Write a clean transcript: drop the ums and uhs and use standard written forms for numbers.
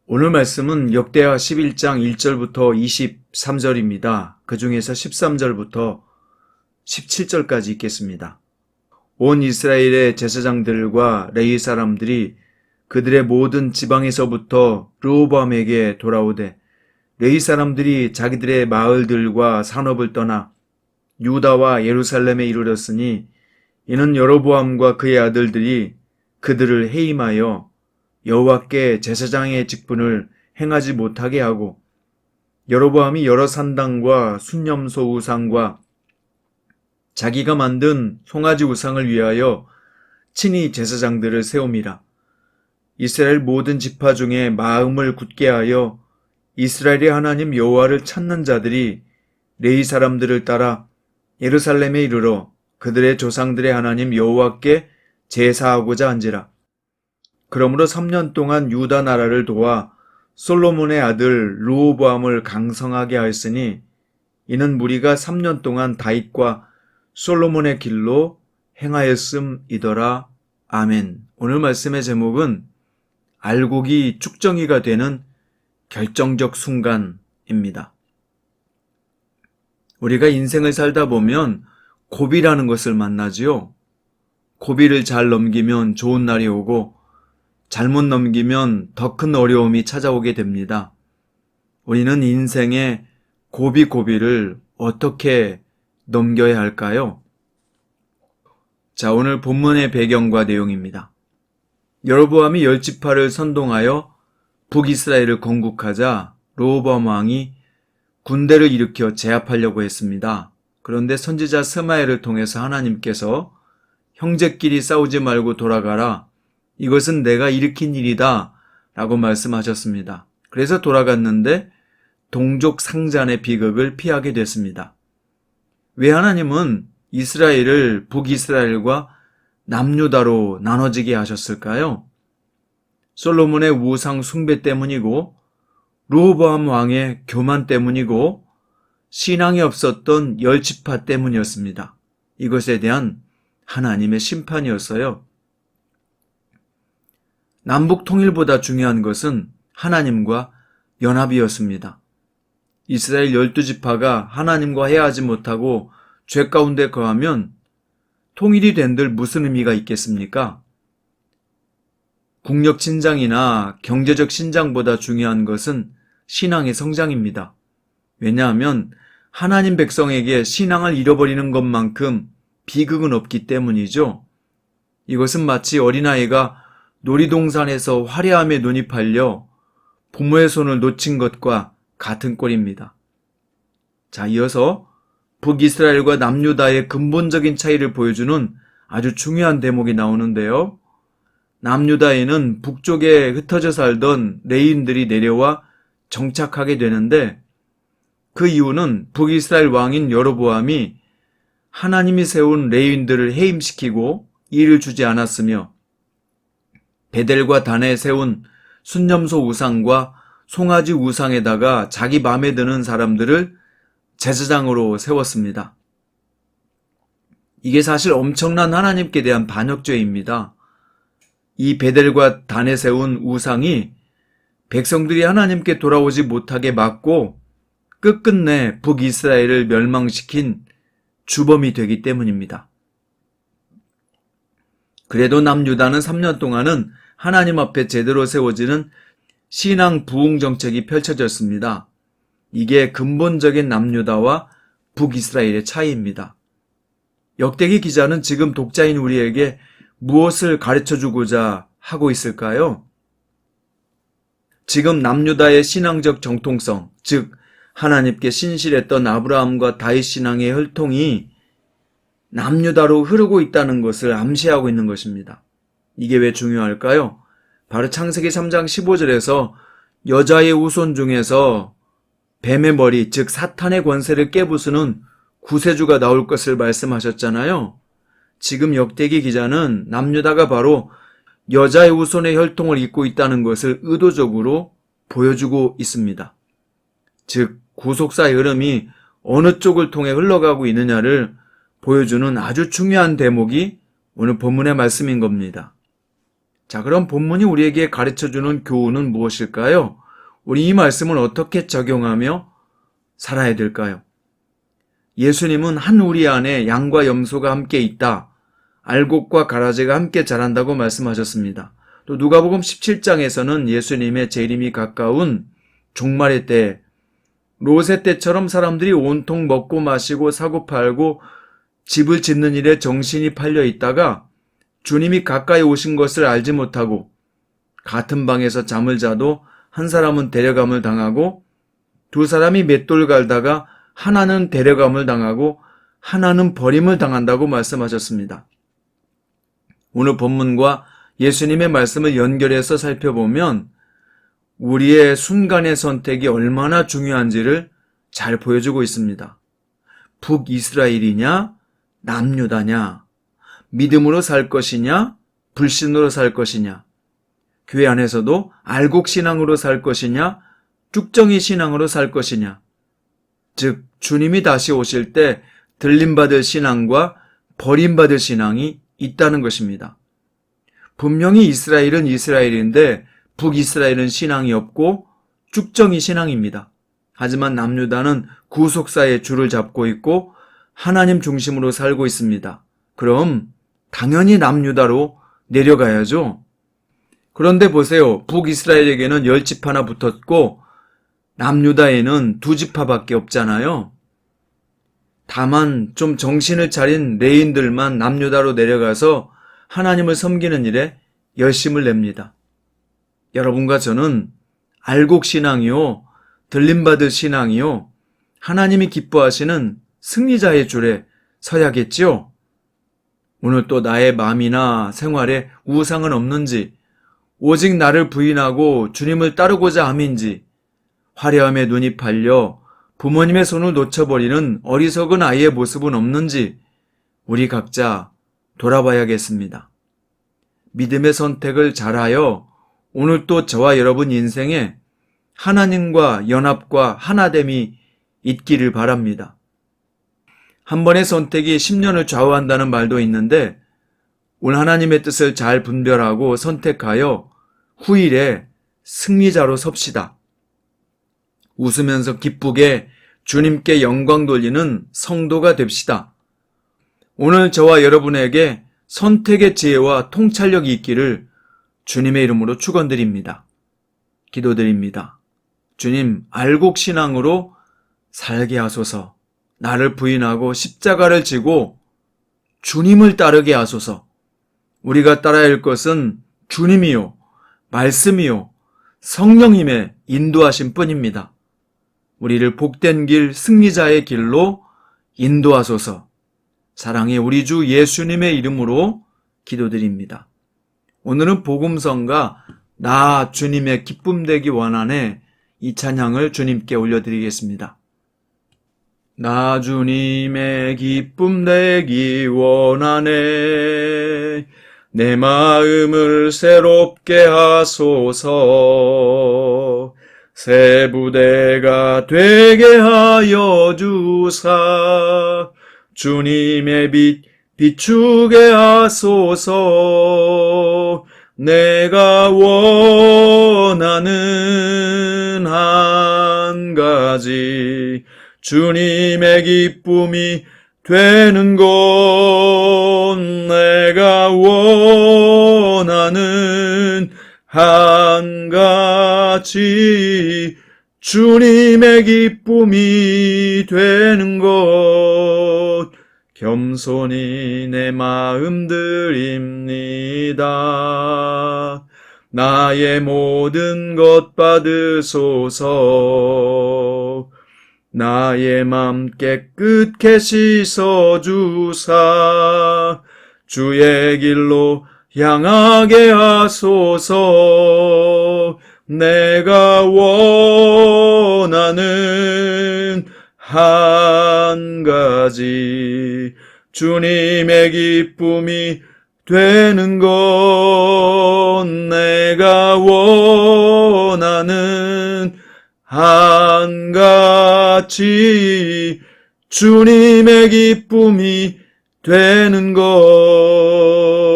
오늘 말씀은 역대하 11장 1절부터 23절입니다. 그 중에서 13절부터 17절까지 읽겠습니다. 온 이스라엘의 제사장들과 레위 사람들이 그들의 모든 지방에서부터 르호보암에게 돌아오되 레위 사람들이 자기들의 마을들과 산업을 떠나 유다와 예루살렘에 이르렀으니 이는 여로보암과 그의 아들들이 그들을 해임하여 여호와께 제사장의 직분을 행하지 못하게 하고 여로보암이 여러 산당과 순념소 우상과 자기가 만든 송아지 우상을 위하여 친히 제사장들을 세움이라. 이스라엘 모든 지파 중에 마음을 굳게 하여 이스라엘의 하나님 여호와를 찾는 자들이 레위 사람들을 따라 예루살렘에 이르러 그들의 조상들의 하나님 여호와께 제사하고자 한지라. 그러므로 3년 동안 유다 나라를 도와 솔로몬의 아들 르호보암을 강성하게 하였으니 이는 무리가 3년 동안 다윗과 솔로몬의 길로 행하였음이더라. 아멘. 오늘 말씀의 제목은 알곡이 쭉정이가 되는 결정적 순간입니다. 우리가 인생을 살다 보면 고비라는 것을 만나지요. 고비를 잘 넘기면 좋은 날이 오고 잘못 넘기면 더 큰 어려움이 찾아오게 됩니다. 우리는 인생의 고비를 어떻게 넘겨야 할까요? 자, 오늘 본문의 배경과 내용입니다. 여로보암이 10지파를 선동하여 북이스라엘을 건국하자 르호보암 왕이 군대를 일으켜 제압하려고 했습니다. 그런데 선지자 스마엘을 통해서 하나님께서 형제끼리 싸우지 말고 돌아가라. 이것은 내가 일으킨 일이다 라고 말씀하셨습니다. 그래서 돌아갔는데 동족 상잔의 비극을 피하게 됐습니다. 왜 하나님은 이스라엘을 북이스라엘과 남유다로 나눠지게 하셨을까요? 솔로몬의 우상 숭배 때문이고 르호보암 왕의 교만 때문이고 신앙이 없었던 10지파 때문이었습니다. 이것에 대한 하나님의 심판이었어요. 남북 통일보다 중요한 것은 하나님과 연합이었습니다. 이스라엘 12지파가 하나님과 해하지 못하고 죄 가운데 거하면 통일이 된들 무슨 의미가 있겠습니까? 국력 신장이나 경제적 신장보다 중요한 것은 신앙의 성장입니다. 왜냐하면 하나님 백성에게 신앙을 잃어버리는 것만큼 비극은 없기 때문이죠. 이것은 마치 어린아이가 놀이동산에서 화려함에 눈이 팔려 부모의 손을 놓친 것과 같은 꼴입니다. 자, 이어서 북이스라엘과 남유다의 근본적인 차이를 보여주는 아주 중요한 대목이 나오는데요. 남유다에는 북쪽에 흩어져 살던 레위인들이 내려와 정착하게 되는데 그 이유는 북이스라엘 왕인 여로보암이 하나님이 세운 레위인들을 해임시키고 일을 주지 않았으며 베델과 단에 세운 순념소 우상과 송아지 우상에다가 자기 마음에 드는 사람들을 제사장으로 세웠습니다. 이게 사실 엄청난 하나님께 대한 반역죄입니다. 이 베델과 단에 세운 우상이 백성들이 하나님께 돌아오지 못하게 막고 끝끝내 북이스라엘을 멸망시킨 주범이 되기 때문입니다. 그래도 남유다는 3년 동안은 하나님 앞에 제대로 세워지는 신앙 부흥 정책이 펼쳐졌습니다. 이게 근본적인 남유다와 북이스라엘의 차이입니다. 역대기 기자는 지금 독자인 우리에게 무엇을 가르쳐주고자 하고 있을까요? 지금 남유다의 신앙적 정통성, 즉 하나님께 신실했던 아브라함과 다윗 신앙의 혈통이 남유다로 흐르고 있다는 것을 암시하고 있는 것입니다. 이게 왜 중요할까요? 바로 창세기 3장 15절에서 여자의 후손 중에서 뱀의 머리, 즉 사탄의 권세를 깨부수는 구세주가 나올 것을 말씀하셨잖아요. 지금 역대기 기자는 남유다가 바로 여자의 우손의 혈통을 잇고 있다는 것을 의도적으로 보여주고 있습니다. 즉, 구속사의 흐름이 어느 쪽을 통해 흘러가고 있느냐를 보여주는 아주 중요한 대목이 오늘 본문의 말씀인 겁니다. 자, 그럼 본문이 우리에게 가르쳐주는 교훈은 무엇일까요? 우리 이 말씀을 어떻게 적용하며 살아야 될까요? 예수님은 한 우리 안에 양과 염소가 함께 있다. 알곡과 가라지가 함께 자란다고 말씀하셨습니다. 또 누가복음 17장에서는 예수님의 재림이 가까운 종말의 때, 롯의 때처럼 사람들이 온통 먹고 마시고 사고 팔고 집을 짓는 일에 정신이 팔려 있다가 주님이 가까이 오신 것을 알지 못하고 같은 방에서 잠을 자도 한 사람은 데려감을 당하고 두 사람이 맷돌 갈다가 하나는 데려감을 당하고 하나는 버림을 당한다고 말씀하셨습니다. 오늘 본문과 예수님의 말씀을 연결해서 살펴보면 우리의 순간의 선택이 얼마나 중요한지를 잘 보여주고 있습니다. 북이스라엘이냐, 남유다냐, 믿음으로 살 것이냐, 불신으로 살 것이냐, 교회 안에서도 알곡신앙으로 살 것이냐, 쭉정이 신앙으로 살 것이냐, 즉 주님이 다시 오실 때 들림받을 신앙과 버림받을 신앙이 있다는 것입니다. 분명히 이스라엘은 이스라엘인데 북이스라엘은 신앙이 없고 쭉정이 신앙입니다. 하지만 남유다는 구속사의 줄을 잡고 있고 하나님 중심으로 살고 있습니다. 그럼 당연히 남유다로 내려가야죠. 그런데 보세요. 북이스라엘에게는 10집 하나 붙었고 남유다에는 2지파밖에 없잖아요. 다만 좀 정신을 차린 레인들만 남유다로 내려가서 하나님을 섬기는 일에 열심을 냅니다. 여러분과 저는 알곡신앙이요, 들림받을 신앙이요, 하나님이 기뻐하시는 승리자의 줄에 서야겠지요? 오늘 또 나의 마음이나 생활에 우상은 없는지, 오직 나를 부인하고 주님을 따르고자 함인지, 화려함에 눈이 팔려 부모님의 손을 놓쳐버리는 어리석은 아이의 모습은 없는지 우리 각자 돌아봐야겠습니다. 믿음의 선택을 잘하여 오늘 또 저와 여러분 인생에 하나님과 연합과 하나됨이 있기를 바랍니다. 한 번의 선택이 10년을 좌우한다는 말도 있는데 오늘 하나님의 뜻을 잘 분별하고 선택하여 후일에 승리자로 섭시다. 웃으면서 기쁘게 주님께 영광 돌리는 성도가 됩시다. 오늘 저와 여러분에게 선택의 지혜와 통찰력이 있기를 주님의 이름으로 축원드립니다. 기도드립니다. 주님, 알곡신앙으로 살게 하소서. 나를 부인하고 십자가를 지고 주님을 따르게 하소서. 우리가 따라야 할 것은 주님이요, 말씀이요, 성령님의 인도하심 뿐입니다. 우리를 복된 길, 승리자의 길로 인도하소서. 사랑의 우리 주 예수님의 이름으로 기도드립니다. 오늘은 복음성가 나 주님의 기쁨 되기 원하네 이 찬양을 주님께 올려드리겠습니다. 나 주님의 기쁨 되기 원하네 내 마음을 새롭게 하소서 새 부대가 되게 하여 주사 주님의 빛 비추게 하소서 내가 원하는 한 가지 주님의 기쁨이 되는 것 내가 원하는 한 가지 주님의 기쁨이 되는 것 겸손히 내 마음 드립니다. 나의 모든 것 받으소서 나의 맘 깨끗게 씻어주사 주의 길로 향하게 하소서 내가 원하는 한 가지 주님의 기쁨이 되는 건 내가 원하는 한 가지 주님의 기쁨이 되는 것.